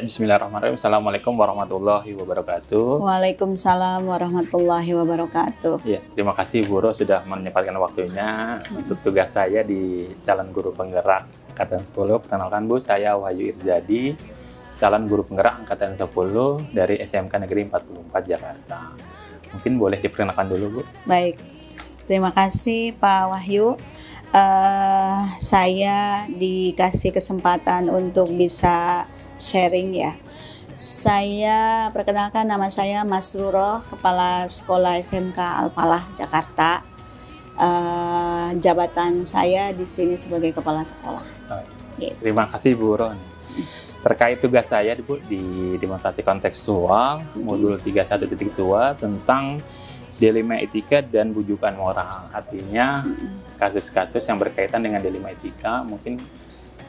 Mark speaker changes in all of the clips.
Speaker 1: Bismillahirrahmanirrahim. Assalamualaikum warahmatullahi wabarakatuh.
Speaker 2: Waalaikumsalam warahmatullahi wabarakatuh.
Speaker 1: Ya, terima kasih Bu Ro sudah menyempatkan waktunya untuk tugas saya di calon guru penggerak angkatan 10. Perkenalkan Bu, saya Wahyu Irzadi, calon guru penggerak angkatan 10 dari SMK Negeri 44 Jakarta. Mungkin boleh diperkenalkan dulu Bu.
Speaker 2: Baik, terima kasih Pak Wahyu. Saya dikasih kesempatan untuk bisa sharing ya. Saya perkenalkan, nama saya Mas Ruro, Kepala Sekolah SMK Al-Falah Jakarta. Jabatan saya di sini sebagai Kepala Sekolah.
Speaker 1: Gitu. Terima kasih Bu Ro. Terkait tugas saya Bu di demonstrasi kontekstual modul 31.2 tentang dilema etika dan bujukan moral. Artinya kasus-kasus yang berkaitan dengan dilema etika, mungkin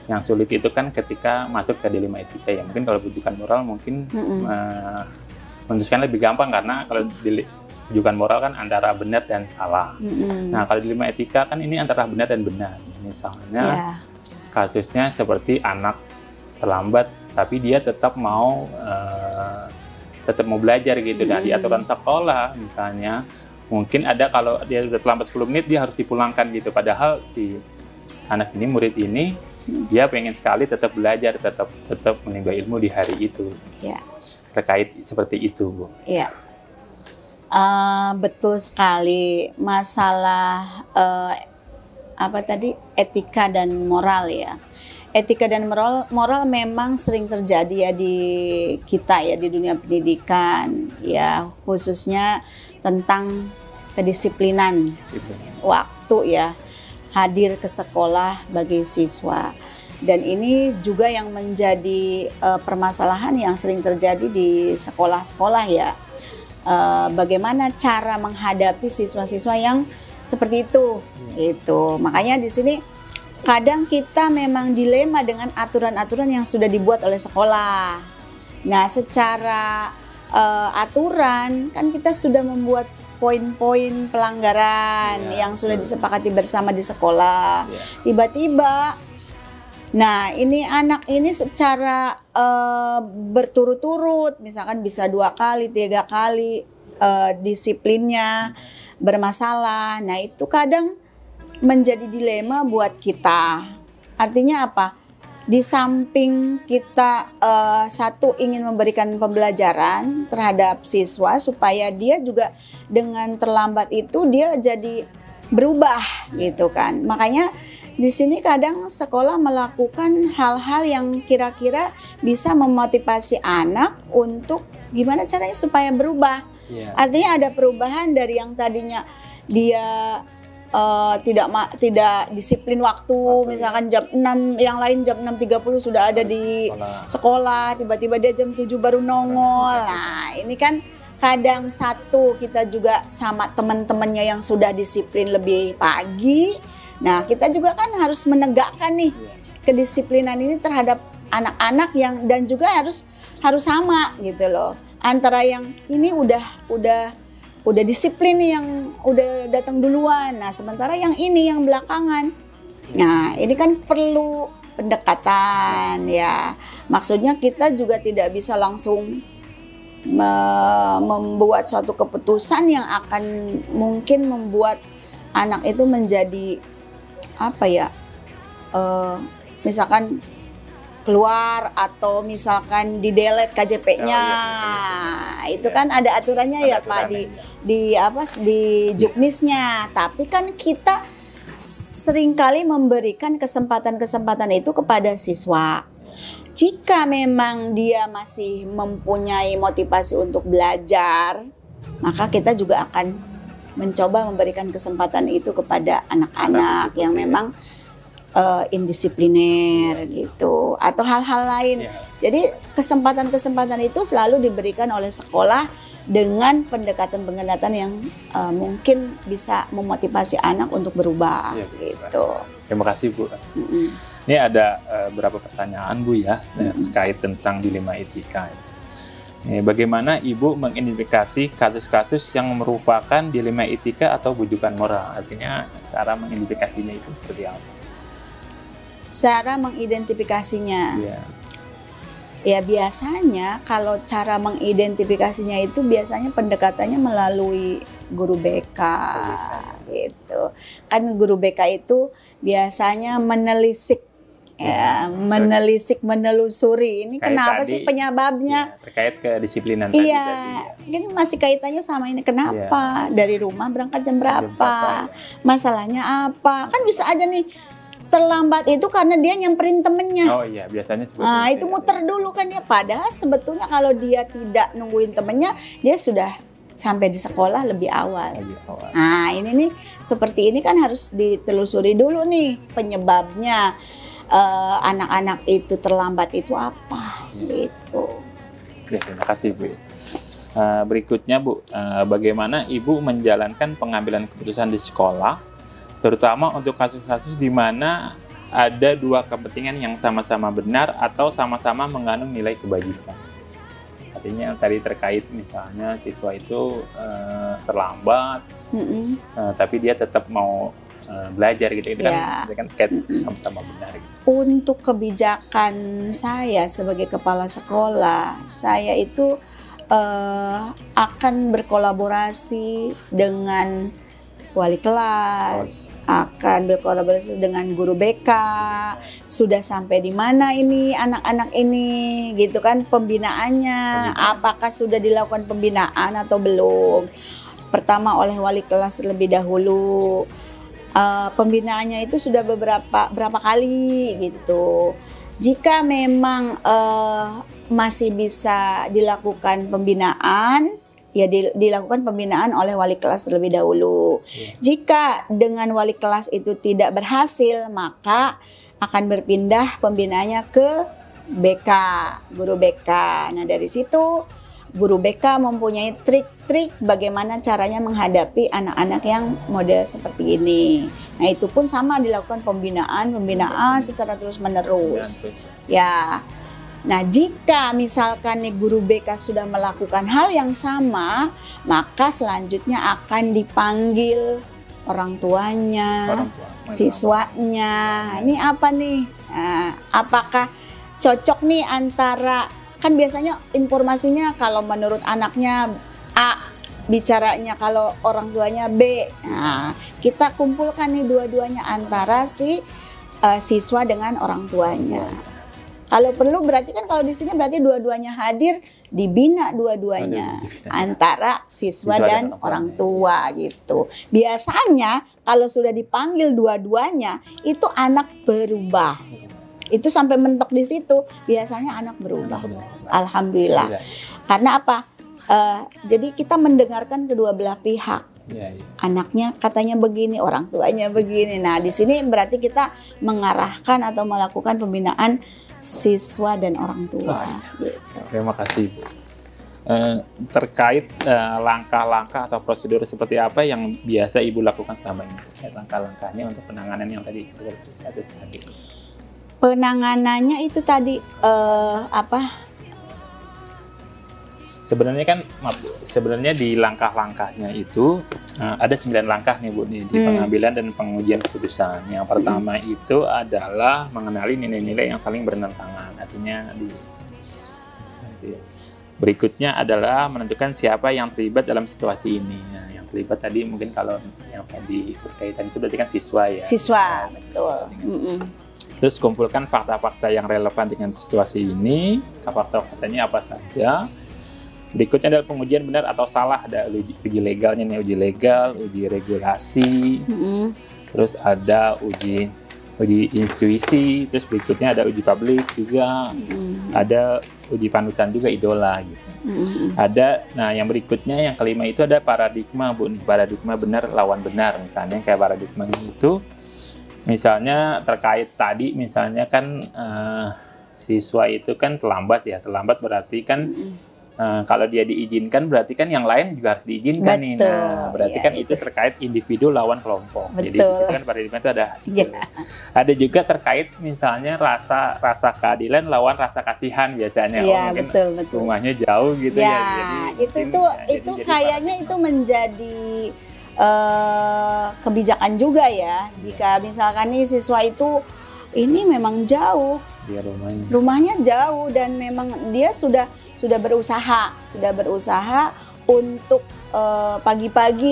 Speaker 1: yang sulit itu kan ketika masuk ke dilema etika ya. Mungkin kalau bujukan moral mungkin memutuskan lebih gampang, karena kalau bujukan moral kan antara benar dan salah. Nah, kalau dilema etika kan ini antara benar dan benar. Misalnya kasusnya seperti anak terlambat tapi dia tetap mau belajar gitu. Dan di aturan sekolah misalnya mungkin ada, kalau dia sudah terlambat 10 menit dia harus dipulangkan gitu, padahal si anak ini, murid ini, dia pengen sekali tetap belajar, tetap menimba ilmu di hari itu. Ya. Terkait seperti itu Bu.
Speaker 2: Iya, betul sekali. Masalah etika dan moral ya. Etika dan moral memang sering terjadi ya di kita ya, di dunia pendidikan ya, khususnya tentang kedisiplinan waktu ya, hadir ke sekolah bagi siswa. Dan ini juga yang menjadi permasalahan yang sering terjadi di sekolah-sekolah ya. Bagaimana cara menghadapi siswa-siswa yang seperti itu. Itu makanya di sini kadang kita memang dilema dengan aturan-aturan yang sudah dibuat oleh sekolah. Nah, secara aturan kan kita sudah membuat poin-poin pelanggaran yang sudah disepakati bersama di sekolah. Tiba-tiba, nah ini anak ini secara berturut-turut, misalkan bisa 2 kali, 3 kali disiplinnya bermasalah. Nah, itu kadang menjadi dilema buat kita. Artinya apa? Di samping kita satu ingin memberikan pembelajaran terhadap siswa supaya dia juga dengan terlambat itu dia jadi berubah gitu kan. Makanya di sini kadang sekolah melakukan hal-hal yang kira-kira bisa memotivasi anak untuk gimana caranya supaya berubah. Artinya ada perubahan dari yang tadinya dia tidak disiplin waktu, misalkan jam 6, yang lain jam 6.30 sudah ada di sekolah, tiba-tiba dia jam 7 baru nongol. Nah, ini kan kadang satu kita juga sama teman-temannya yang sudah disiplin lebih pagi. Nah, kita juga kan harus menegakkan nih kedisiplinan ini terhadap anak-anak yang, dan juga harus sama gitu loh. Antara yang ini udah disiplin nih, yang udah datang duluan. Nah, sementara yang ini yang belakangan. Nah, ini kan perlu pendekatan ya. Maksudnya kita juga tidak bisa langsung membuat suatu keputusan yang akan mungkin membuat anak itu menjadi apa ya? Misalkan keluar atau misalkan di-delete KJP-nya. Itu kan ada aturannya ya Pak di Juknisnya. Tapi kan kita seringkali memberikan kesempatan-kesempatan itu kepada siswa. Jika memang dia masih mempunyai motivasi untuk belajar, maka kita juga akan mencoba memberikan kesempatan itu kepada anak-anak yang memang indisipliner gitu, atau hal-hal lain. Jadi kesempatan-kesempatan itu selalu diberikan oleh sekolah dengan pendekatan-pendekatan yang mungkin bisa memotivasi anak untuk berubah gitu.
Speaker 1: Terima kasih Bu. Ini ada beberapa pertanyaan Bu ya terkait tentang dilema etika. Bagaimana Ibu mengidentifikasi kasus-kasus yang merupakan dilema etika atau bujukan moral? Artinya cara mengidentifikasinya itu seperti apa?
Speaker 2: Cara mengidentifikasinya. Ya biasanya kalau cara mengidentifikasinya itu biasanya pendekatannya melalui guru BK gitu. Kan guru BK itu biasanya menelisik ya, menelusuri ini
Speaker 1: Kayak
Speaker 2: kenapa
Speaker 1: tadi,
Speaker 2: sih penyebabnya?
Speaker 1: ya, terkait kedisiplinan tadi
Speaker 2: Iya,
Speaker 1: ya.
Speaker 2: kan masih kaitannya sama ini. Kenapa? Dari rumah berangkat jam berapa? Masalahnya apa? Kan bisa aja nih terlambat itu karena dia nyamperin temennya.
Speaker 1: Oh iya, biasanya seperti
Speaker 2: Nah, itu muter dulu kan dia. Padahal sebetulnya kalau dia tidak nungguin temennya, dia sudah sampai di sekolah lebih awal.
Speaker 1: Lebih awal.
Speaker 2: Nah, ini nih seperti ini kan harus ditelusuri dulu nih penyebabnya anak-anak itu terlambat itu apa gitu.
Speaker 1: Ya, terima kasih Bu. Berikutnya Bu, bagaimana Ibu menjalankan pengambilan keputusan di sekolah, terutama untuk kasus-kasus di mana ada dua kepentingan yang sama-sama benar atau sama-sama mengandung nilai kebajikan. Artinya yang tadi terkait misalnya siswa itu terlambat, tapi dia tetap mau belajar gitu, itu
Speaker 2: Ya.
Speaker 1: kan sama-sama benar. Gitu.
Speaker 2: Untuk kebijakan saya sebagai kepala sekolah, saya itu akan berkolaborasi dengan wali kelas, akan berkolaborasi dengan guru BK, sudah sampai di mana ini anak-anak ini, gitu kan pembinaannya, apakah sudah dilakukan pembinaan atau belum. Pertama oleh wali kelas terlebih dahulu, pembinaannya itu sudah berapa kali gitu. Jika memang masih bisa dilakukan pembinaan, ya dilakukan pembinaan oleh wali kelas terlebih dahulu. Jika dengan wali kelas itu tidak berhasil, maka akan berpindah pembinaannya ke BK, guru BK. Nah, dari situ guru BK mempunyai trik-trik bagaimana caranya menghadapi anak-anak yang model seperti ini. Nah, itu pun sama dilakukan pembinaan secara terus-menerus. Ya. Nah, jika misalkan nih guru BK sudah melakukan hal yang sama, maka selanjutnya akan dipanggil orang tuanya, siswanya. Ini apa nih? Nah, apakah cocok nih antara, kan biasanya informasinya kalau menurut anaknya A, bicaranya kalau orang tuanya B. Nah, kita kumpulkan nih dua-duanya antara si siswa dengan orang tuanya. Kalau perlu berarti kan kalau di sini berarti dua-duanya hadir, dibina dua-duanya antara siswa dan orang tua gitu. Biasanya kalau sudah dipanggil dua-duanya itu anak berubah. Itu sampai mentok di situ, biasanya anak berubah. Alhamdulillah. Karena apa? Jadi kita mendengarkan kedua belah pihak. Anaknya katanya begini, orang tuanya begini. Nah, di sini berarti kita mengarahkan atau melakukan pembinaan siswa dan orang tua. Gitu.
Speaker 1: Terima kasih Bu. Terkait langkah-langkah atau prosedur seperti apa yang biasa Ibu lakukan selama ini? Langkah-langkahnya untuk penanganan yang tadi seperti kasus tadi.
Speaker 2: Penanganannya itu tadi apa?
Speaker 1: Sebenarnya kan, sebenarnya di langkah-langkahnya itu ada 9 langkah nih Bu di pengambilan dan pengujian keputusan. Yang pertama itu adalah mengenali nilai-nilai yang saling bertentangan. Artinya berikutnya adalah menentukan siapa yang terlibat dalam situasi ini. Nah, yang terlibat tadi mungkin kalau yang tadi berkaitan itu berarti kan siswa ya.
Speaker 2: Siswa, betul.
Speaker 1: Terus kumpulkan fakta-fakta yang relevan dengan situasi ini. Fakta-faktanya apa saja? Berikutnya adalah pengujian benar atau salah. Ada uji legalnya nih, uji legal, uji regulasi, terus ada uji intuisi, terus berikutnya ada uji publik juga, ada uji panutan juga, idola gitu. Nah yang berikutnya yang kelima itu ada paradigma Bu nih, paradigma benar lawan benar. Misalnya kayak paradigmanya itu, misalnya terkait tadi misalnya kan siswa itu kan terlambat ya, terlambat berarti kan kalau dia diizinkan berarti kan yang lain juga harus diizinkan. Betul, nih. Nah, berarti kan itu terkait individu lawan kelompok. Betul. Jadi itu kan paradigma itu ada. Ada juga terkait misalnya rasa keadilan lawan rasa kasihan biasanya. Mungkin betul. Rumahnya jauh gitu ya.
Speaker 2: Jadi itu kayaknya itu menjadi kebijakan juga ya. Jika misalkan nih siswa itu ini memang jauh,
Speaker 1: Dia
Speaker 2: rumahnya jauh, dan memang dia sudah berusaha untuk pagi-pagi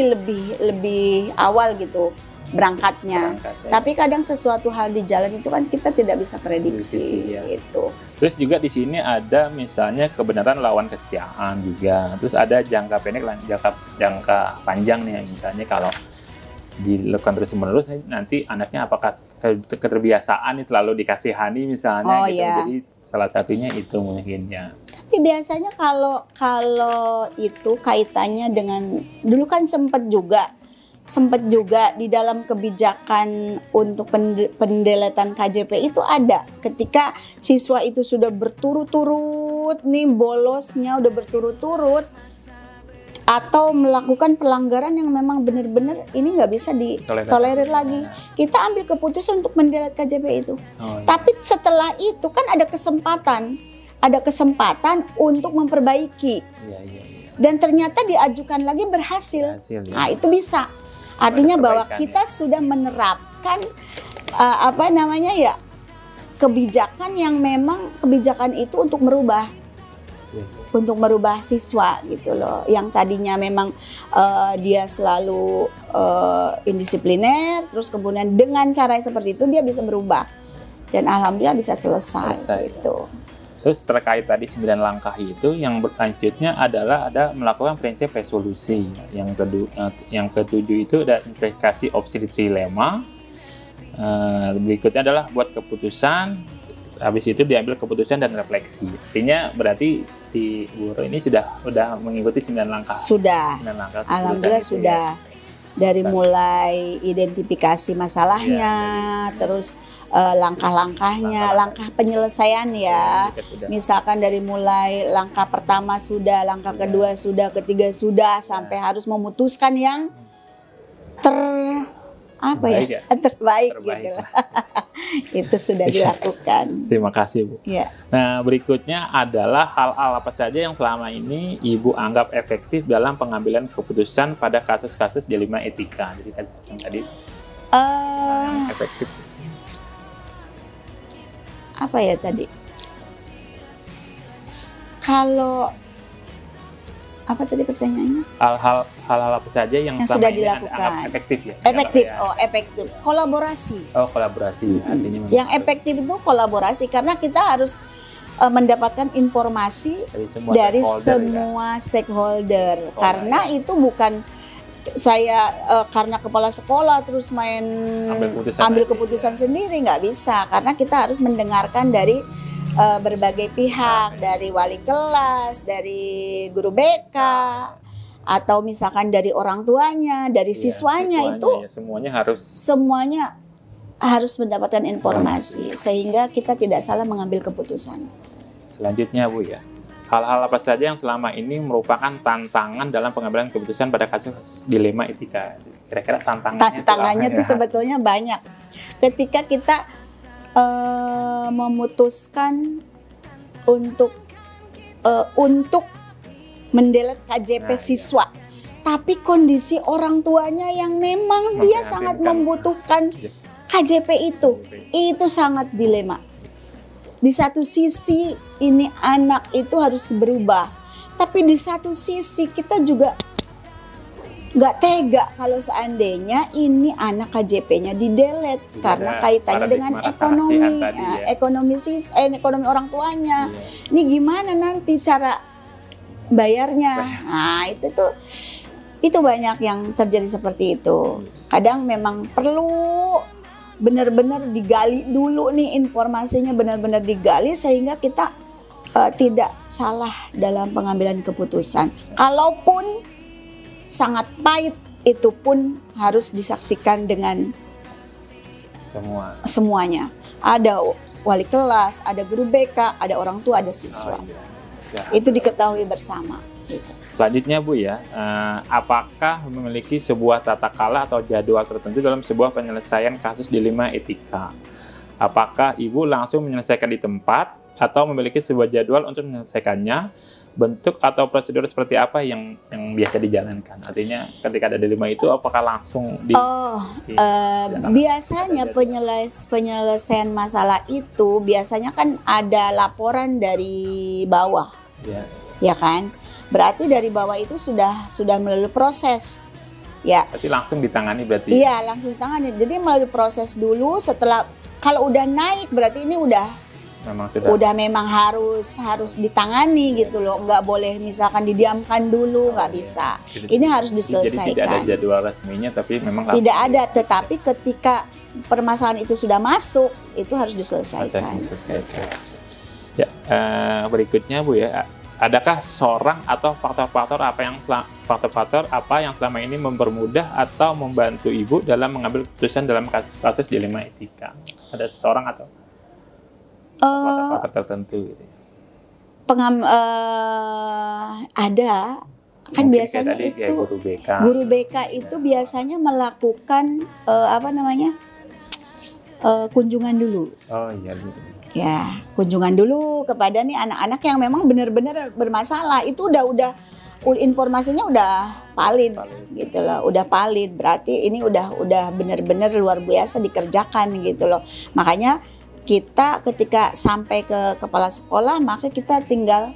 Speaker 2: lebih awal gitu berangkatnya. Tapi kadang sesuatu hal di jalan itu kan kita tidak bisa prediksi
Speaker 1: ya.
Speaker 2: gitu.
Speaker 1: Terus juga di sini ada misalnya kebenaran lawan kesetiaan juga. Terus ada jangka pendek, jangka panjang nih, misalnya kalau dilakukan terus-menerus nanti anaknya apakah keterbiasaan nih selalu dikasihani misalnya gitu.
Speaker 2: Iya.
Speaker 1: Jadi salah satunya itu mungkin ya.
Speaker 2: Tapi biasanya kalau itu kaitannya dengan, dulu kan sempat juga di dalam kebijakan untuk pendeletan KJP itu ada ketika siswa itu sudah berturut-turut nih bolosnya, udah berturut-turut atau melakukan pelanggaran yang memang benar-benar ini nggak bisa ditolerir lagi, kita ambil keputusan untuk mendelet KJP itu.
Speaker 1: Iya.
Speaker 2: Tapi setelah itu kan ada kesempatan untuk memperbaiki.
Speaker 1: Iya.
Speaker 2: Dan ternyata diajukan lagi berhasil.
Speaker 1: Ya.
Speaker 2: Nah, itu bisa. Artinya bahwa kita sudah menerapkan kebijakan yang memang kebijakan itu untuk merubah siswa gitu loh. Yang tadinya memang dia selalu indisipliner, terus kemudian dengan cara seperti itu dia bisa berubah. Dan alhamdulillah bisa selesai gitu.
Speaker 1: Terus terkait tadi 9 langkah itu, yang berlanjutnya adalah ada melakukan prinsip resolusi. Yang ketujuh itu ada implikasi opsi dilema. Berikutnya adalah buat keputusan. Habis itu diambil keputusan dan refleksi. Artinya berarti di Guru ini sudah mengikuti 9 langkah.
Speaker 2: Sudah.
Speaker 1: 9 langkah.
Speaker 2: Alhamdulillah sudah. Ya. Dari mulai identifikasi masalahnya, terus langkah-langkahnya, langkah penyelesaian ya. Misalkan dari mulai langkah pertama sudah, langkah kedua sudah, ketiga sudah, sampai harus memutuskan yang terbaik gitu lah. Itu sudah dilakukan.
Speaker 1: Terima kasih, Bu.
Speaker 2: Ya.
Speaker 1: Nah, berikutnya adalah hal-hal apa saja yang selama ini Ibu anggap efektif dalam pengambilan keputusan pada kasus-kasus dilema etika. Jadi tadi efektif.
Speaker 2: Apa ya tadi? Kalau apa tadi pertanyaannya?
Speaker 1: Hal-hal apa saja yang
Speaker 2: sudah dilakukan
Speaker 1: efektif ya?
Speaker 2: Efektif. Kolaborasi.
Speaker 1: Kolaborasi. Artinya
Speaker 2: yang efektif itu kolaborasi, karena kita harus mendapatkan informasi dari semua stakeholder. Karena itu bukan saya karena kepala sekolah terus ambil keputusan sendiri, nggak bisa, karena kita harus mendengarkan dari berbagai pihak, dari wali kelas, dari guru BK, atau misalkan dari orang tuanya, dari siswanya itu semuanya harus mendapatkan informasi sehingga kita tidak salah mengambil keputusan.
Speaker 1: Selanjutnya, Bu ya. Hal-hal apa saja yang selama ini merupakan tantangan dalam pengambilan keputusan pada kasus dilema etika? Kira-kira
Speaker 2: tantangannya itu sebetulnya banyak. Ketika kita memutuskan untuk mendelet KJP siswa, tapi kondisi orang tuanya yang memang dia sangat membutuhkan KJP itu sangat dilema. Di satu sisi ini anak itu harus berubah, tapi di satu sisi kita juga nggak tega kalau seandainya ini anak KJP-nya didelet karena kaitannya dengan ekonomi orang tuanya. Ini gimana nanti cara bayarnya? Nah, itu banyak yang terjadi seperti itu. Kadang memang perlu benar-benar digali dulu nih informasinya, benar-benar digali sehingga kita tidak salah dalam pengambilan keputusan. Kalaupun sangat pahit, itu pun harus disaksikan dengan semuanya. Ada wali kelas, ada guru BK, ada orang tua, ada siswa. Itu diketahui bersama. Gitu.
Speaker 1: Selanjutnya, Bu ya, apakah memiliki sebuah tata kala atau jadwal tertentu dalam sebuah penyelesaian kasus dilema etika? Apakah Ibu langsung menyelesaikan di tempat atau memiliki sebuah jadwal untuk menyelesaikannya. Bentuk atau prosedur seperti apa yang biasa dijalankan? Artinya ketika ada dilema itu apakah langsung
Speaker 2: biasanya penyelesaian masalah itu biasanya kan ada laporan dari bawah, ya kan? Berarti dari bawah itu sudah melalui proses, ya.
Speaker 1: Berarti langsung ditangani berarti?
Speaker 2: Iya, langsung ditangani. Jadi melalui proses dulu. Setelah kalau udah naik berarti ini memang harus ditangani gitu loh, nggak boleh misalkan didiamkan dulu, nggak bisa. Ini harus diselesaikan.
Speaker 1: Jadi tidak ada jadwal resminya, tapi memang
Speaker 2: tidak ada. Tetapi ketika permasalahan itu sudah masuk, itu harus diselesaikan.
Speaker 1: Ya, berikutnya Bu ya, adakah seorang atau faktor-faktor apa yang selama ini mempermudah atau membantu Ibu dalam mengambil keputusan dalam kasus-kasus dilema etika? Ada seseorang atau faktor tertentu gitu.
Speaker 2: Ada kan. Mungkin biasanya itu guru BK itu biasanya melakukan kunjungan dulu.
Speaker 1: Oh iya.
Speaker 2: Ya, kunjungan dulu kepada nih anak-anak yang memang benar-benar bermasalah. Itu udah informasinya udah valid gitu loh, udah valid. Berarti ini udah benar-benar luar biasa dikerjakan gitu loh. Makanya kita ketika sampai ke kepala sekolah, maka kita tinggal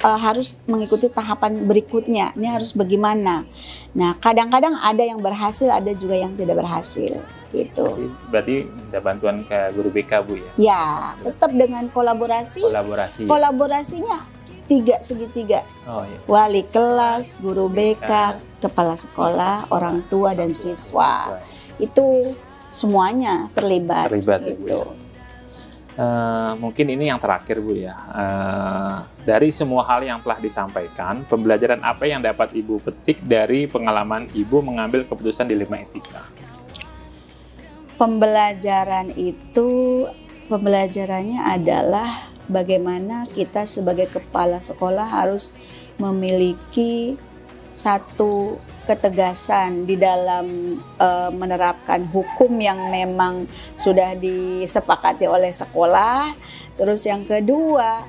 Speaker 2: harus mengikuti tahapan berikutnya. Ini harus bagaimana. Nah, kadang-kadang ada yang berhasil, ada juga yang tidak berhasil gitu.
Speaker 1: Berarti minta bantuan ke guru BK Bu ya?
Speaker 2: Ya, tetap dengan kolaborasi. Kolaborasinya segitiga.
Speaker 1: Oh, iya.
Speaker 2: Wali kelas, guru BK, kepala sekolah, orang tua dan siswa. Itu semuanya terlibat gitu.
Speaker 1: Mungkin ini yang terakhir Bu ya. Dari semua hal yang telah disampaikan, pembelajaran apa yang dapat Ibu petik dari pengalaman Ibu mengambil keputusan dilema etika?
Speaker 2: Pembelajarannya adalah bagaimana kita sebagai kepala sekolah harus memiliki satu ketegasan di dalam menerapkan hukum yang memang sudah disepakati oleh sekolah. Terus yang kedua,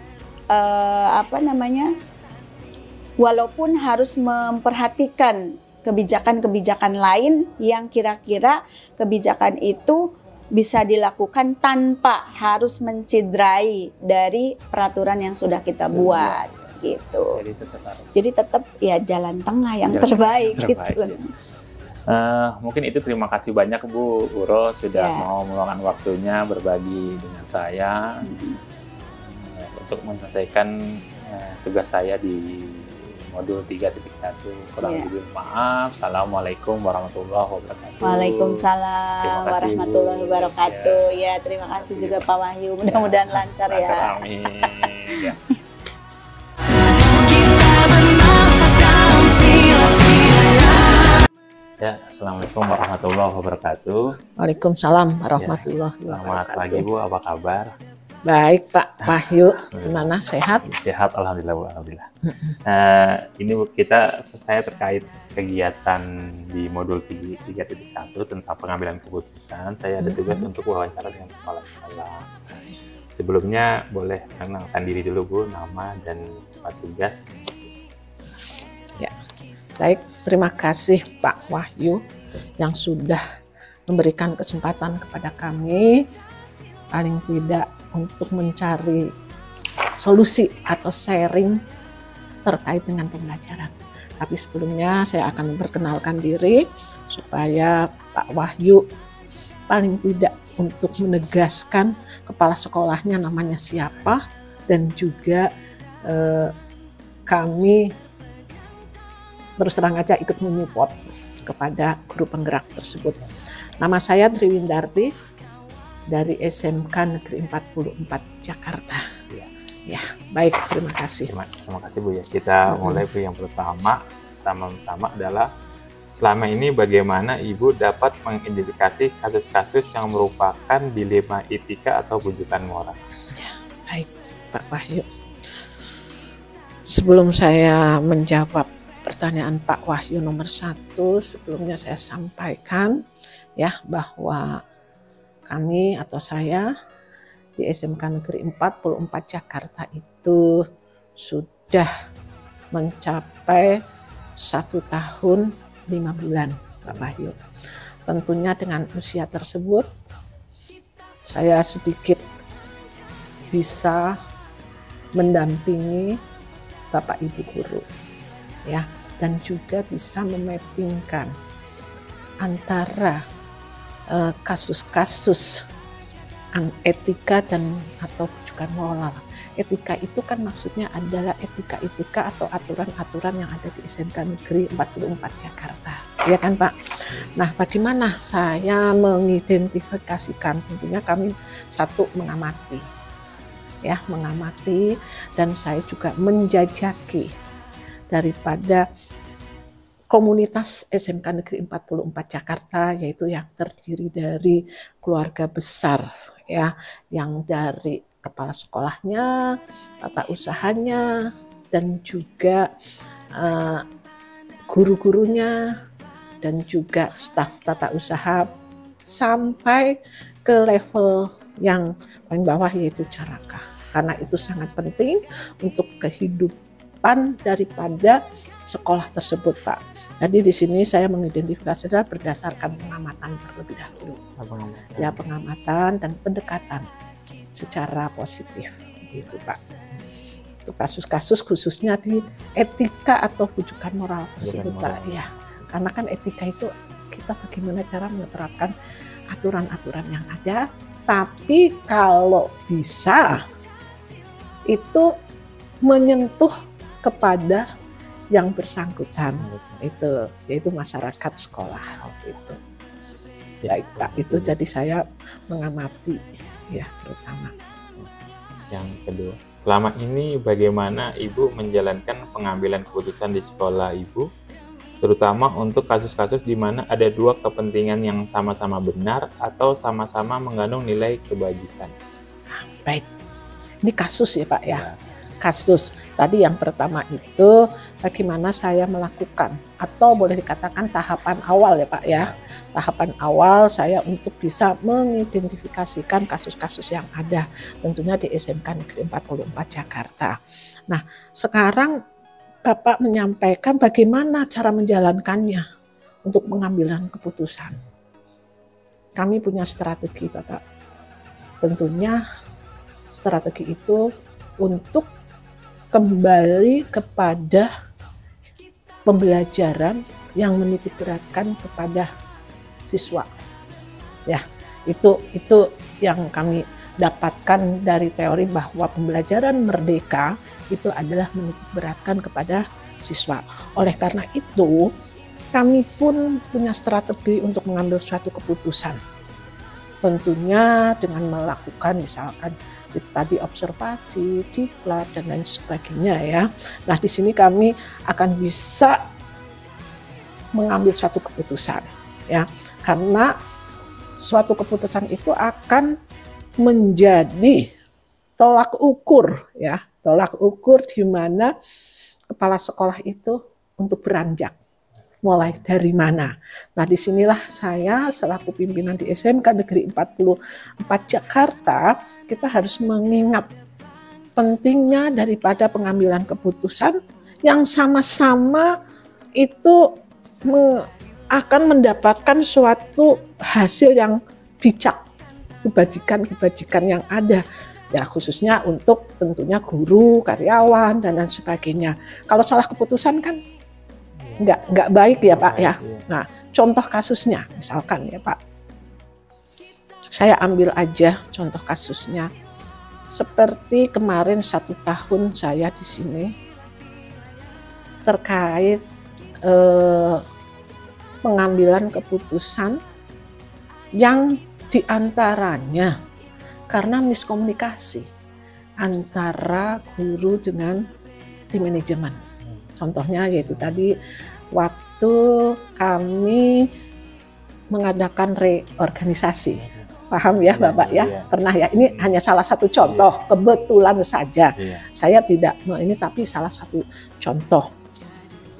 Speaker 2: walaupun harus memperhatikan kebijakan-kebijakan lain yang kira-kira kebijakan itu bisa dilakukan tanpa harus mencederai dari peraturan yang sudah kita buat. Gitu. Jadi tetap ya jalan tengah yang terbaik gitu.
Speaker 1: Mungkin itu. Terima kasih banyak Bu Uro sudah mau meluangkan waktunya berbagi dengan saya untuk menyelesaikan tugas saya di modul 3.1. Kurang lebih maaf. Assalamualaikum warahmatullahi wabarakatuh.
Speaker 2: Waalaikumsalam warahmatullahi wabarakatuh. Ya, terima kasih juga Pak Wahyu. Mudah-mudahan lancar ya.
Speaker 1: Amin. Ya, assalamualaikum warahmatullahi wabarakatuh.
Speaker 3: Waalaikumsalam warahmatullahi wabarakatuh.
Speaker 1: Selamat pagi Bu, apa kabar?
Speaker 3: Baik Pak Wahyu, gimana, sehat?
Speaker 1: Sehat, alhamdulillah. Ini Bu, saya terkait kegiatan di modul 3.1 tentang pengambilan keputusan. Saya ada tugas untuk wawancara dengan kepala sekolah. Sebelumnya boleh kenalkan diri dulu Bu, nama dan tempat tugas.
Speaker 3: Ya. Baik, terima kasih Pak Wahyu yang sudah memberikan kesempatan kepada kami paling tidak untuk mencari solusi atau sharing terkait dengan pembelajaran. Tapi sebelumnya saya akan memperkenalkan diri supaya Pak Wahyu paling tidak untuk menegaskan kepala sekolahnya namanya siapa, dan juga kami terus terang aja ikut menyupport kepada guru penggerak tersebut. Nama saya Triwindarti dari SMK Negeri 44 Jakarta. Ya, baik, terima kasih.
Speaker 1: Terima kasih Bu ya. Kita mulai Bu. Yang pertama adalah selama ini bagaimana Ibu dapat mengidentifikasi kasus-kasus yang merupakan dilema etika atau bujukan moral?
Speaker 3: Ya, baik Pak Wahyu. Sebelum saya menjawab pertanyaan Pak Wahyu nomor 1, sebelumnya saya sampaikan ya bahwa kami atau saya di SMK Negeri 44 Jakarta itu sudah mencapai 1 tahun 5 bulan, Pak Wahyu. Tentunya dengan usia tersebut saya sedikit bisa mendampingi Bapak Ibu guru, ya, dan juga bisa memappingkan antara kasus-kasus etika dan atau bujukan moral. Etika itu kan maksudnya adalah etika-etika atau aturan-aturan yang ada di SMK Negeri 44 Jakarta, ya kan Pak? Nah, bagaimana saya mengidentifikasikan? Tentunya kami satu mengamati, ya, mengamati, dan saya juga menjajaki daripada komunitas SMK Negeri 44 Jakarta, yaitu yang terdiri dari keluarga besar, ya, yang dari kepala sekolahnya, tata usahanya, dan juga guru-gurunya, dan juga staf tata usaha, sampai ke level yang paling bawah, yaitu caraka. Karena itu sangat penting untuk kehidupan daripada sekolah tersebut, Pak. Jadi di sini saya mengidentifikasinya berdasarkan pengamatan terlebih dahulu. Ya, pengamatan dan pendekatan secara positif, gitu Pak. Itu kasus-kasus khususnya di etika atau bujukan moral tersebut, Pak. Ya, karena kan etika itu kita bagaimana cara menerapkan aturan-aturan yang ada, tapi kalau bisa itu menyentuh kepada yang bersangkutan, itu yaitu masyarakat sekolah, itu. Ya, itu jadi saya mengamati, ya, terutama.
Speaker 4: Yang kedua, selama ini bagaimana Ibu menjalankan pengambilan keputusan di sekolah Ibu, terutama untuk kasus-kasus di mana ada dua kepentingan yang sama-sama benar atau sama-sama mengandung nilai kebajikan?
Speaker 3: Baik, ini kasus ya Pak ya. Kasus tadi yang pertama itu bagaimana saya melakukan, atau boleh dikatakan tahapan awal ya Pak ya. Tahapan awal saya untuk bisa mengidentifikasikan kasus-kasus yang ada tentunya di SMK Negeri 44 Jakarta. Nah, sekarang Bapak menyampaikan bagaimana cara menjalankannya untuk pengambilan keputusan. Kami punya strategi Bapak. Tentunya strategi itu untuk kembali kepada pembelajaran yang menitik beratkan kepada siswa. Ya, itu yang kami dapatkan dari teori bahwa pembelajaran merdeka itu adalah menitik beratkan kepada siswa. Oleh karena itu, kami pun punya strategi untuk mengambil suatu keputusan. Tentunya dengan melakukan misalkan itu tadi observasi, diklat, dan lain sebagainya ya. Nah, di sini kami akan bisa mengambil suatu keputusan ya, karena suatu keputusan itu akan menjadi tolak ukur ya, tolak ukur di mana kepala sekolah itu untuk beranjak. Mulai dari mana? Nah, disinilah saya selaku pimpinan di SMK Negeri 44 Jakarta, kita harus mengingat pentingnya daripada pengambilan keputusan yang sama-sama itu akan mendapatkan suatu hasil yang bijak, kebajikan-kebajikan yang ada. Ya, khususnya untuk tentunya guru, karyawan, dan lain sebagainya. Kalau salah keputusan kan nggak baik ya Pak ya. Nah, contoh kasusnya misalkan ya Pak, saya ambil aja contoh kasusnya seperti kemarin 1 tahun saya di sini terkait pengambilan keputusan yang diantaranya karena miskomunikasi antara guru dengan tim manajemen. Contohnya yaitu tadi waktu kami mengadakan reorganisasi. Paham ya Bapak ya? Pernah ya, ini hanya salah satu contoh, kebetulan saja. Saya tidak ini, tapi salah satu contoh.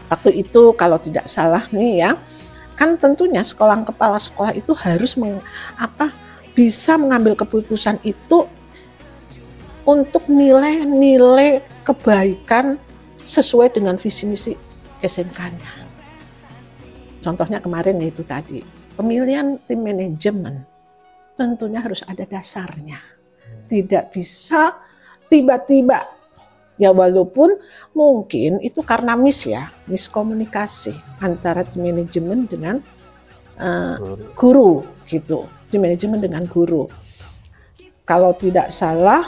Speaker 3: Waktu itu kalau tidak salah nih ya, kan tentunya kepala sekolah itu harus bisa mengambil keputusan itu untuk nilai-nilai kebaikan sesuai dengan visi misi SMK-nya. Contohnya kemarin itu tadi, pemilihan tim manajemen tentunya harus ada dasarnya. Tidak bisa tiba-tiba, ya walaupun mungkin itu karena miskomunikasi antara tim manajemen dengan guru gitu, tim manajemen dengan guru. Kalau tidak salah,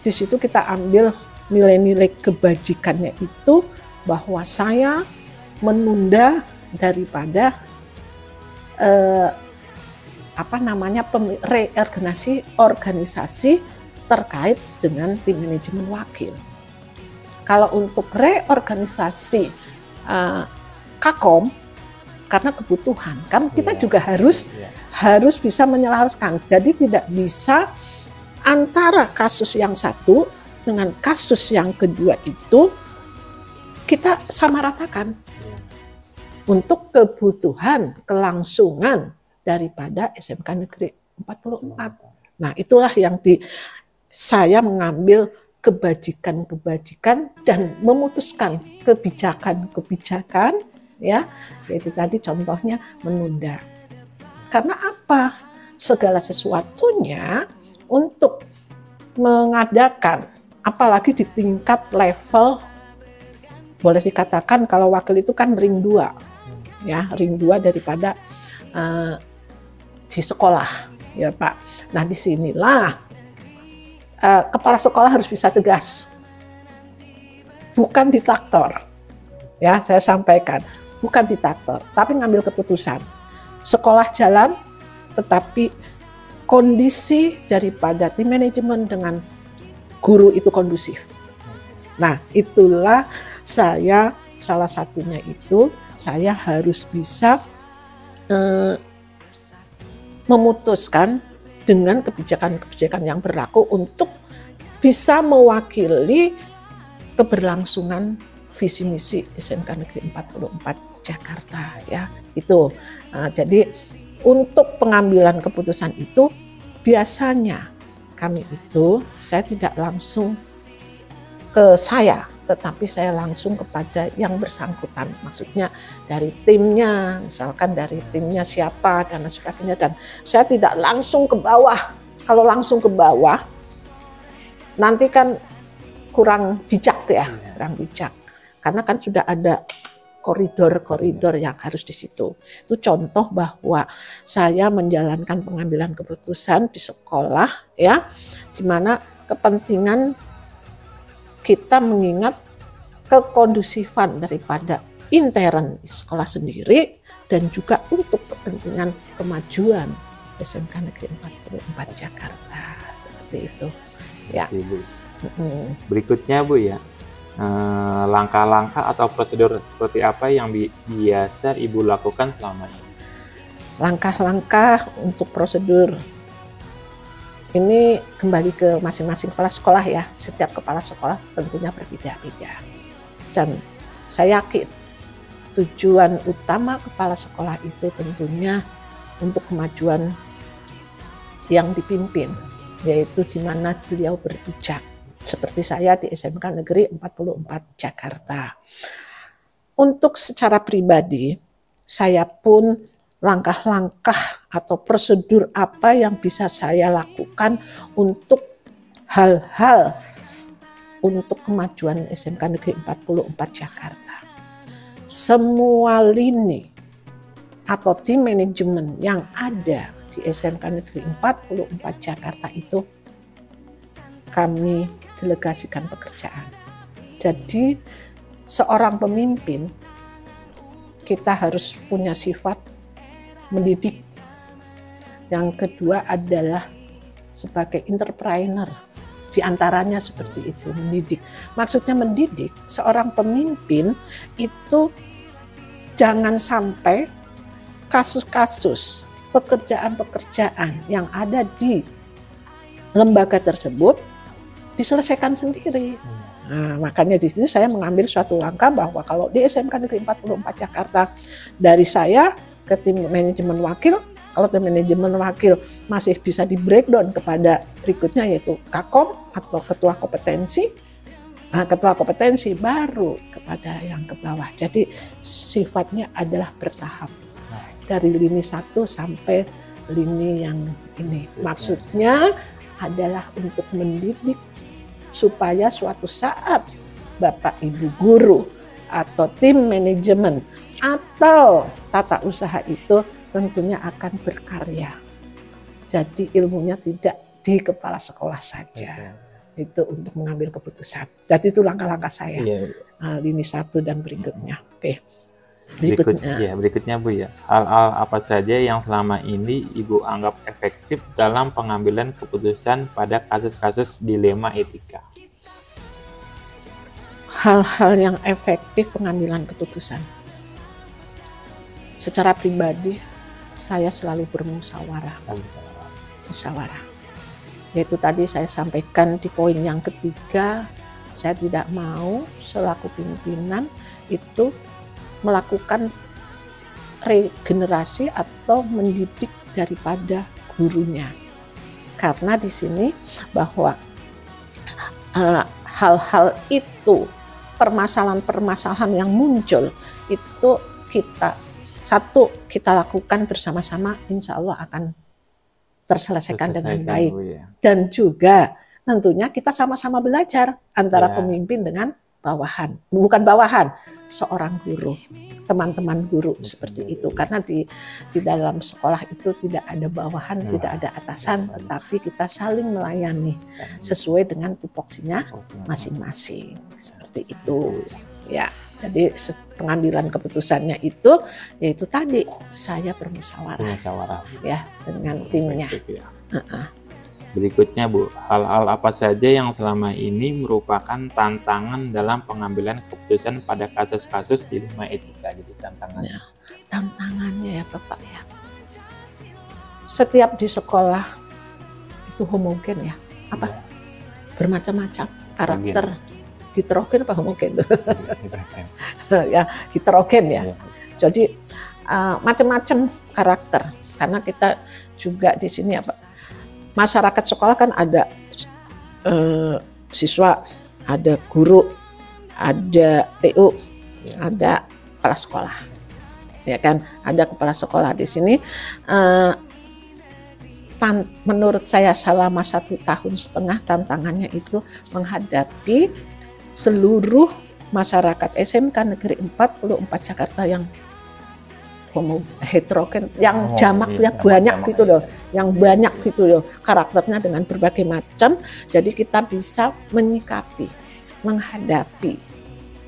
Speaker 3: di situ kita ambil nilai-nilai kebajikannya itu bahwa saya menunda daripada reorganisasi terkait dengan tim manajemen wakil. Kalau untuk reorganisasi Kakom, karena kebutuhan, kan kita juga harus bisa menyelaraskan. Jadi tidak bisa antara kasus yang satu dengan kasus yang kedua itu kita samaratakan untuk kebutuhan kelangsungan daripada SMK Negeri 44. Nah, itulah yang saya mengambil kebajikan-kebajikan dan memutuskan kebijakan-kebijakan, ya, yaitu tadi contohnya menunda. Karena apa? Segala sesuatunya untuk mengadakan, apalagi di tingkat level, boleh dikatakan kalau wakil itu kan ring 2, ya, ring 2 daripada di sekolah, ya Pak. Nah, disinilah kepala sekolah harus bisa tegas, bukan diktator, ya, saya sampaikan, bukan diktator, tapi ngambil keputusan. Sekolah jalan, tetapi kondisi daripada tim manajemen dengan guru itu kondusif. Nah, itulah saya salah satunya itu saya harus bisa memutuskan dengan kebijakan-kebijakan yang berlaku untuk bisa mewakili keberlangsungan visi misi SMK Negeri 44 Jakarta, ya. Itu. Jadi untuk pengambilan keputusan itu biasanya saya tidak langsung ke saya, tetapi saya langsung kepada yang bersangkutan. Maksudnya dari timnya, misalkan dari timnya siapa dan sebagainya. Dan saya tidak langsung ke bawah. Kalau langsung ke bawah, nanti kan kurang bijak ya, kurang bijak. Karena kan sudah ada koridor-koridor yang harus di situ. Itu contoh bahwa saya menjalankan pengambilan keputusan di sekolah, ya, di mana kepentingan kita mengingat kekondusifan daripada intern di sekolah sendiri dan juga untuk kepentingan kemajuan SMK Negeri 44 Jakarta, seperti itu. Ya.
Speaker 4: Bu. Berikutnya Bu ya, langkah-langkah atau prosedur seperti apa yang biasa Ibu lakukan selama ini?
Speaker 3: Langkah-langkah untuk prosedur ini kembali ke masing-masing kepala sekolah, ya. Setiap kepala sekolah tentunya berbeda-beda. Dan saya yakin tujuan utama kepala sekolah itu tentunya untuk kemajuan yang dipimpin, yaitu di mana beliau berpijak. Seperti saya di SMK Negeri 44 Jakarta. Untuk secara pribadi, saya pun langkah-langkah atau prosedur apa yang bisa saya lakukan untuk hal-hal untuk kemajuan SMK Negeri 44 Jakarta. Semua lini atau tim manajemen yang ada di SMK Negeri 44 Jakarta itu kami delegasikan pekerjaan. Jadi seorang pemimpin kita harus punya sifat mendidik. Yang kedua adalah sebagai entrepreneur. Di antaranya seperti itu, mendidik. Maksudnya mendidik seorang pemimpin itu jangan sampai kasus-kasus pekerjaan-pekerjaan yang ada di lembaga tersebut diselesaikan sendiri. Nah, makanya di sini saya mengambil suatu langkah bahwa kalau di SMK Negeri 44 Jakarta, dari saya ke tim manajemen wakil Kalau tim manajemen wakil masih bisa di breakdown kepada berikutnya, yaitu Kakom atau ketua kompetensi. Nah, ketua kompetensi baru kepada yang ke bawah. Jadi sifatnya adalah bertahap dari lini 1 sampai lini yang ini. Maksudnya adalah untuk mendidik supaya suatu saat Bapak Ibu guru atau tim manajemen atau tata usaha itu tentunya akan berkarya. Jadi ilmunya tidak di kepala sekolah saja. Itu untuk mengambil keputusan. Jadi itu langkah-langkah saya. Lini 1 dan berikutnya. Oke.
Speaker 4: Berikutnya Bu ya. Hal-hal apa saja yang selama ini Ibu anggap efektif dalam pengambilan keputusan pada kasus-kasus dilema etika?
Speaker 3: Hal-hal yang efektif pengambilan keputusan. Secara pribadi, saya selalu bermusyawarah. Musyawarah. Yaitu tadi saya sampaikan di poin yang ketiga, saya tidak mau selaku pimpinan itu melakukan regenerasi atau mendidik daripada gurunya. Karena di sini bahwa hal-hal itu, permasalahan-permasalahan yang muncul itu kita lakukan bersama-sama, insya Allah akan terselesaikan dengan baik. Dan juga tentunya kita sama-sama belajar antara pemimpin dengan bawahan, bukan bawahan, seorang guru, teman-teman guru seperti itu. Karena di dalam sekolah itu tidak ada bawahan, tidak ada atasan, tetapi kita saling melayani sesuai dengan tupoksinya masing-masing. Seperti itu. Ya, jadi pengambilan keputusannya itu yaitu tadi saya bermusyawarah ya dengan timnya.
Speaker 4: Berikutnya Bu, hal-hal apa saja yang selama ini merupakan tantangan dalam pengambilan keputusan pada kasus-kasus dilema etika? Jadi tantangannya.
Speaker 3: Tantangannya ya Bapak ya. Setiap di sekolah itu homogen ya. Apa? Bermacam-macam karakter. Heterogen apa homogen? Ya, heterogen ya. Jadi macam-macam karakter. Karena kita juga di sini apa? Masyarakat sekolah kan ada siswa, ada guru, ada TU, ada kepala sekolah, ya kan? Ada kepala sekolah di sini. Menurut saya selama 1,5 tahun tantangannya itu menghadapi seluruh masyarakat SMK Negeri 44 Jakarta yang heterogen, yang jamak ya, banyak gitu loh, yang banyak gitu loh karakternya dengan berbagai macam. Jadi kita bisa menyikapi, menghadapi,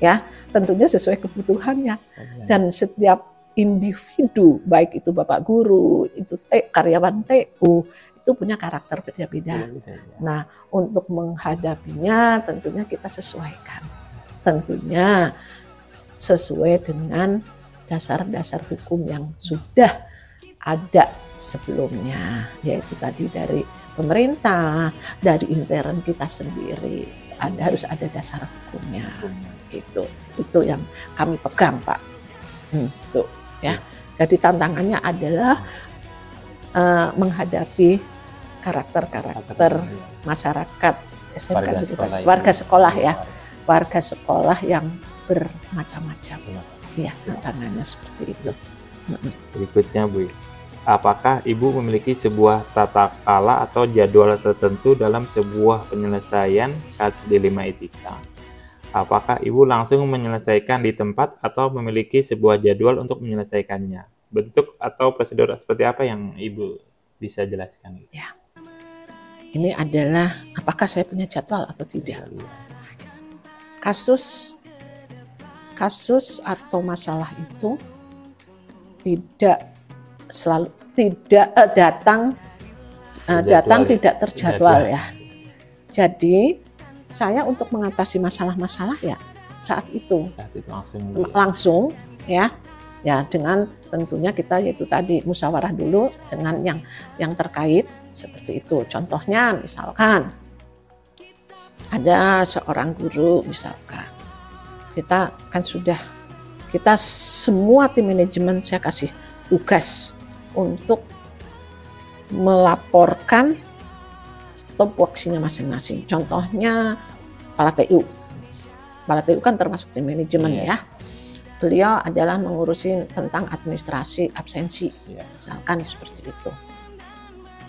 Speaker 3: ya tentunya sesuai kebutuhannya. Dan setiap individu, baik itu Bapak Guru, itu karyawan TU, itu punya karakter beda-beda. Nah, untuk menghadapinya tentunya kita sesuaikan. Tentunya sesuai dengan dasar-dasar hukum yang sudah ada sebelumnya, yaitu tadi dari pemerintah, dari intern kita sendiri, harus ada dasar hukumnya, gitu. Itu yang kami pegang, Pak. Itu ya. Jadi tantangannya adalah menghadapi karakter-karakter masyarakat SMK, warga sekolah ya, warga sekolah yang bermacam-macam. Ya, tantangannya seperti itu.
Speaker 4: Berikutnya Bu, apakah Ibu memiliki sebuah tata cara atau jadwal tertentu dalam sebuah penyelesaian kasus dilema etika? Apakah Ibu langsung menyelesaikan di tempat atau memiliki sebuah jadwal untuk menyelesaikannya? Bentuk atau prosedur seperti apa yang Ibu bisa jelaskan?
Speaker 3: Ya. Ini adalah apakah saya punya jadwal atau tidak. Kasus atau masalah itu tidak selalu datang tidak terjadwal ya. Jadi saya untuk mengatasi masalah-masalah ya saat itu langsung ya dengan tentunya kita yaitu tadi musyawarah dulu dengan yang terkait seperti itu. Contohnya misalkan ada seorang guru misalkan, kita semua tim manajemen saya kasih tugas untuk melaporkan tupoksinya masing-masing. Contohnya Kepala TU. Kepala TU kan termasuk tim manajemen ya. Beliau adalah mengurusi tentang administrasi absensi. Misalkan seperti itu.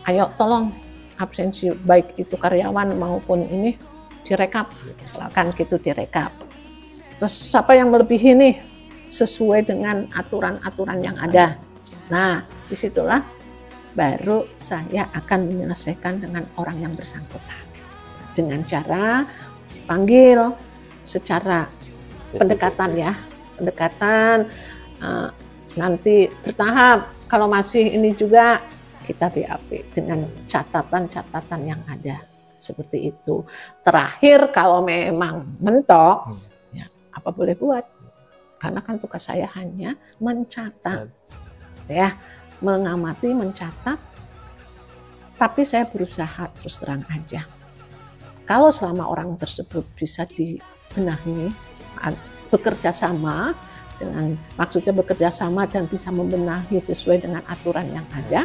Speaker 3: Ayo tolong absensi baik itu karyawan maupun ini direkap. Misalkan gitu direkap. Terus siapa yang melebihi nih sesuai dengan aturan-aturan yang ada. Nah, disitulah baru saya akan menyelesaikan dengan orang yang bersangkutan. Dengan cara dipanggil secara pendekatan ya. Pendekatan nanti bertahap. Kalau masih ini juga kita BAP dengan catatan-catatan yang ada. Seperti itu. Terakhir kalau memang mentok, ya apa boleh buat. Karena kan tugas saya hanya mencatat. Ya, mengamati, mencatat, tapi saya berusaha terus terang aja. Kalau selama orang tersebut bisa dibenahi, bekerja sama dengan maksudnya bekerja sama dan bisa membenahi sesuai dengan aturan yang ada,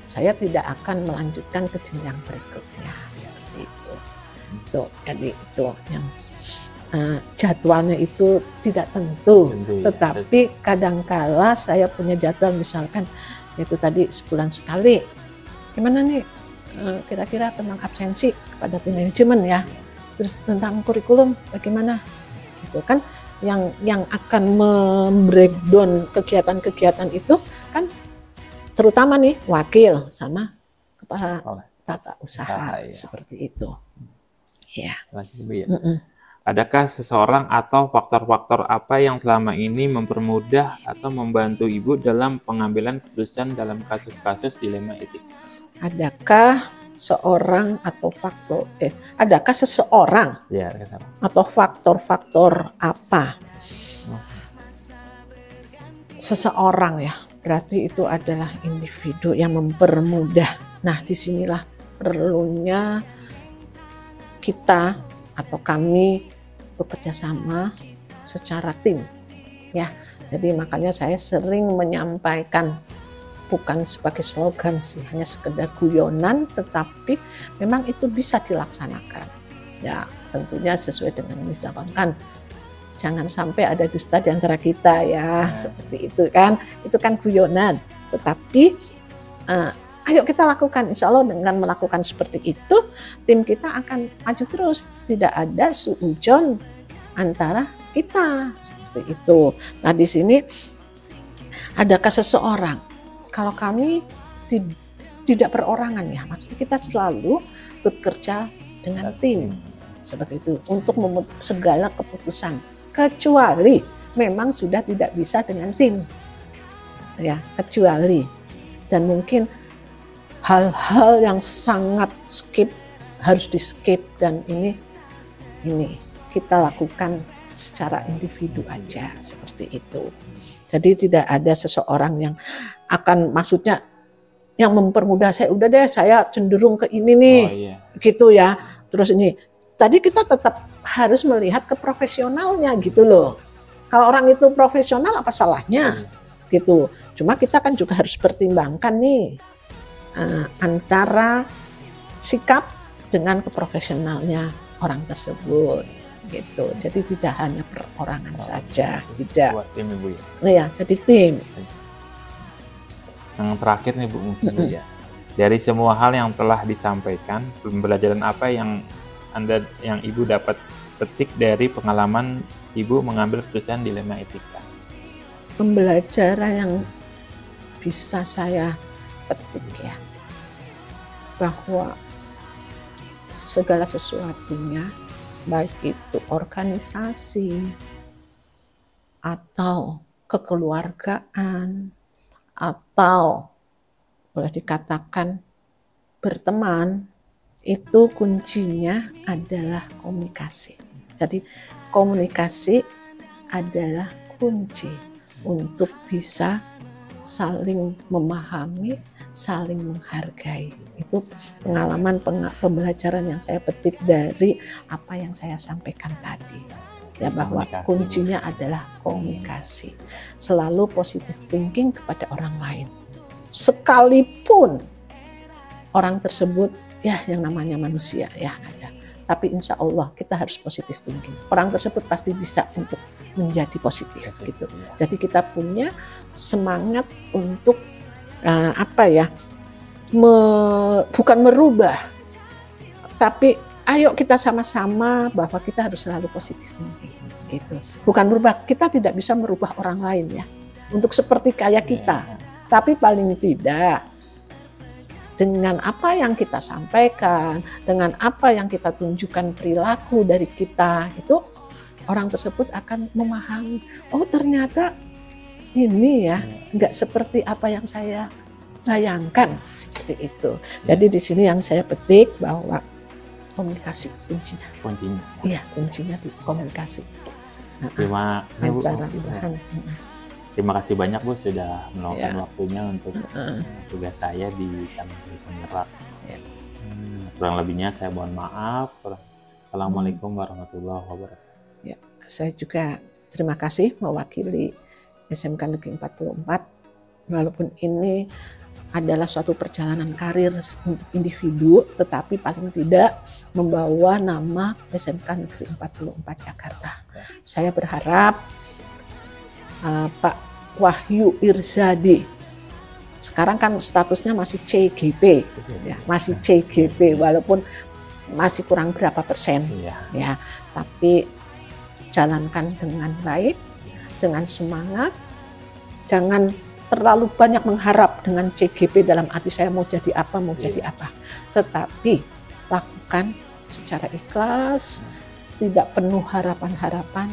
Speaker 3: saya tidak akan melanjutkan ke jenjang berikutnya seperti itu. Jadi itu yang jadwalnya itu tidak tentu, tetapi kadangkala saya punya jadwal misalkan itu tadi sebulan sekali. Gimana nih kira-kira tentang absensi kepada tim manajemen ya, terus tentang kurikulum bagaimana, gitu kan? Yang akan membreakdown kegiatan-kegiatan itu kan terutama nih wakil sama kepala tata usaha seperti itu. Ya.
Speaker 4: Adakah seseorang atau faktor-faktor apa yang selama ini mempermudah atau membantu Ibu dalam pengambilan keputusan dalam kasus-kasus dilema etik?
Speaker 3: Adakah seorang atau adakah seseorang atau faktor-faktor apa? Seseorang ya, berarti itu adalah individu yang mempermudah. Nah, disinilah perlunya kita atau kami bekerja sama secara tim ya. Jadi makanya saya sering menyampaikan bukan sebagai slogan sih, hanya sekedar guyonan, tetapi memang itu bisa dilaksanakan ya, tentunya sesuai dengan yang dilakukan. Jangan sampai ada dusta di antara kita ya, seperti itu kan, itu kan guyonan, tetapi ayo kita lakukan. Insya Allah dengan melakukan seperti itu, tim kita akan maju terus. Tidak ada suujon antara kita seperti itu. Nah di sini adakah seseorang? Kalau kami tidak perorangan ya, maksudnya kita selalu bekerja dengan tim seperti itu untuk segala keputusan. Kecuali memang sudah tidak bisa dengan tim, ya kecuali dan mungkin hal-hal yang sangat harus di skip dan ini kita lakukan secara individu aja seperti itu. Jadi tidak ada seseorang yang akan maksudnya yang mempermudah saya, udah deh saya cenderung ke ini nih, gitu ya. Terus ini tadi kita tetap harus melihat ke profesionalnya gitu loh. Kalau orang itu profesional apa salahnya gitu. Cuma kita kan juga harus pertimbangkan nih antara sikap dengan keprofesionalnya orang tersebut gitu. Jadi tidak hanya perorangan saja, tidak.
Speaker 4: Buat tim Ibu ya.
Speaker 3: Ya, jadi tim.
Speaker 4: Yang terakhir nih Bu mungkin ya. Dari semua hal yang telah disampaikan, pembelajaran apa yang Ibu dapat petik dari pengalaman Ibu mengambil keputusan dilema etika?
Speaker 3: Pembelajaran yang bisa saya petik ya, bahwa segala sesuatunya, baik itu organisasi atau kekeluargaan atau boleh dikatakan berteman, itu kuncinya adalah komunikasi. Jadi komunikasi adalah kunci untuk bisa saling memahami, saling menghargai. Itu pengalaman pembelajaran yang saya petik dari apa yang saya sampaikan tadi. Ya, bahwa kuncinya adalah komunikasi. Selalu positive thinking kepada orang lain. Sekalipun orang tersebut ya yang namanya manusia ya ada. Tapi insya Allah kita harus positif thinking. Orang tersebut pasti bisa untuk menjadi positif gitu. Jadi kita punya semangat untuk bukan merubah, tapi ayo kita sama-sama bahwa kita harus selalu positif thinking gitu. Bukan merubah, kita tidak bisa merubah orang lain ya untuk seperti kayak kita. Tapi paling tidak dengan apa yang kita sampaikan, dengan apa yang kita tunjukkan perilaku dari kita, itu orang tersebut akan memahami, oh ternyata ini ya, nggak seperti apa yang saya bayangkan, seperti itu. Jadi di sini yang saya petik bahwa komunikasi kuncinya. Iya, kuncinya di komunikasi.
Speaker 1: Terima kasih banyak Bu sudah meluangkan waktunya untuk tugas saya di Kandri Penggerak. Kurang lebihnya saya mohon maaf. Assalamualaikum warahmatullahi wabarakatuh.
Speaker 3: Ya, saya juga terima kasih mewakili SMK Negeri 44. Walaupun ini adalah suatu perjalanan karir untuk individu, tetapi paling tidak membawa nama SMK Negeri 44 Jakarta. Saya berharap Pak Wahyu Irzadi, sekarang kan statusnya masih CGP, ya, masih CGP walaupun masih kurang berapa persen, ya, tapi jalankan dengan baik, dengan semangat, jangan terlalu banyak mengharap dengan CGP dalam arti saya mau jadi apa, tetapi lakukan secara ikhlas, tidak penuh harapan-harapan.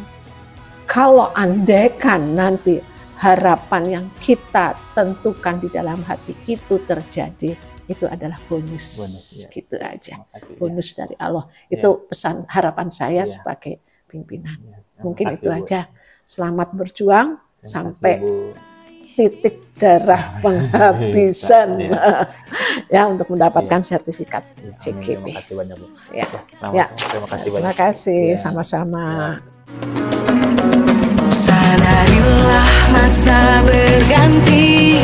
Speaker 3: Kalau andaikan nanti harapan yang kita tentukan di dalam hati itu terjadi, itu adalah bonus ya. Gitu aja. Bonus dari Allah. Itu pesan harapan saya sebagai pimpinan. Mungkin itu aja. Selamat berjuang sampai titik darah penghabisan ya untuk mendapatkan sertifikat CGP.
Speaker 1: Terima kasih banyak Bu.
Speaker 3: Terima kasih banyak. Terima kasih sama-sama.
Speaker 5: Sadarilah masa berganti.